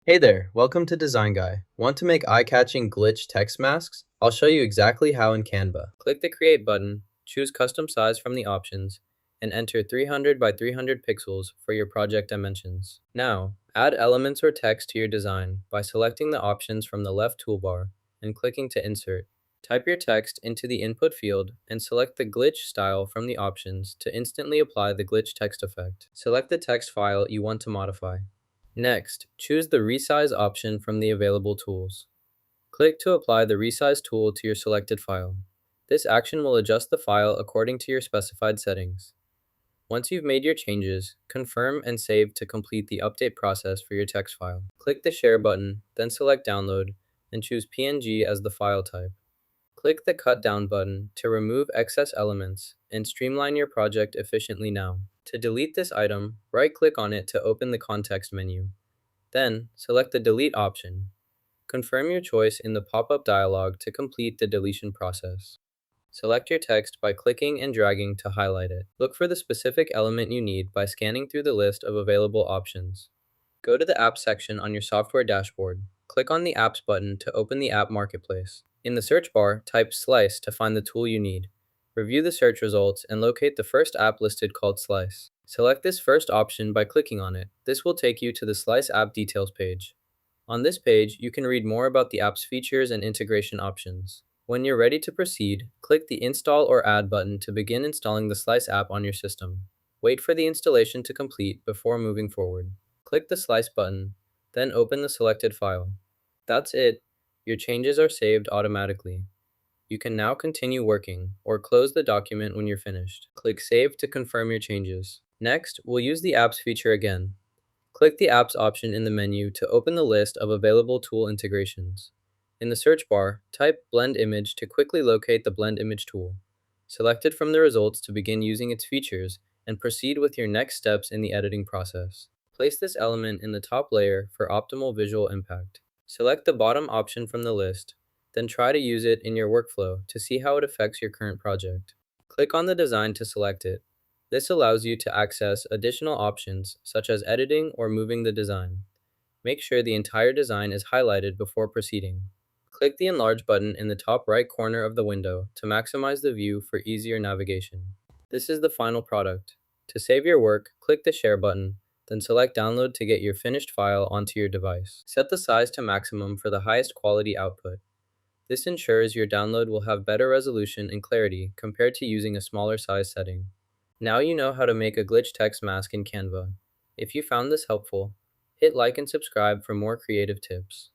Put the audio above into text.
Hey there, welcome to Design Guy. Want to make eye-catching glitch text masks? I'll show you exactly how in Canva. Click the Create button, choose Custom Size from the options, and enter 300 by 300 pixels for your project dimensions. Now, add elements or text to your design by selecting the options from the left toolbar and clicking to Insert. Type your text into the input field and select the glitch style from the options to instantly apply the glitch text effect. Select the text file you want to modify. Next, choose the Resize option from the available tools. Click to apply the Resize tool to your selected file. This action will adjust the file according to your specified settings. Once you've made your changes, confirm and save to complete the update process for your text file. Click the Share button, then select Download, and choose PNG as the file type. Click the Cut Down button to remove excess elements and streamline your project efficiently now. To delete this item, right-click on it to open the context menu. Then, select the Delete option. Confirm your choice in the pop-up dialog to complete the deletion process. Select your text by clicking and dragging to highlight it. Look for the specific element you need by scanning through the list of available options. Go to the Apps section on your software dashboard. Click on the Apps button to open the App Marketplace. In the search bar, type Slice to find the tool you need. Review the search results and locate the first app listed called Slice. Select this first option by clicking on it. This will take you to the Slice app details page. On this page, you can read more about the app's features and integration options. When you're ready to proceed, click the Install or Add button to begin installing the Slice app on your system. Wait for the installation to complete before moving forward. Click the Slice button, then open the selected file. That's it. Your changes are saved automatically. You can now continue working, or close the document when you're finished. Click Save to confirm your changes. Next, we'll use the Apps feature again. Click the Apps option in the menu to open the list of available tool integrations. In the search bar, type Blend Image to quickly locate the Blend Image tool. Select it from the results to begin using its features, and proceed with your next steps in the editing process. Place this element in the top layer for optimal visual impact. Select the bottom option from the list, then try to use it in your workflow to see how it affects your current project. Click on the design to select it. This allows you to access additional options such as editing or moving the design. Make sure the entire design is highlighted before proceeding. Click the Enlarge button in the top right corner of the window to maximize the view for easier navigation. This is the final product. To save your work, click the Share button, then select Download to get your finished file onto your device. Set the size to maximum for the highest quality output. This ensures your download will have better resolution and clarity compared to using a smaller size setting. Now you know how to make a glitch text mask in Canva. If you found this helpful, hit like and subscribe for more creative tips.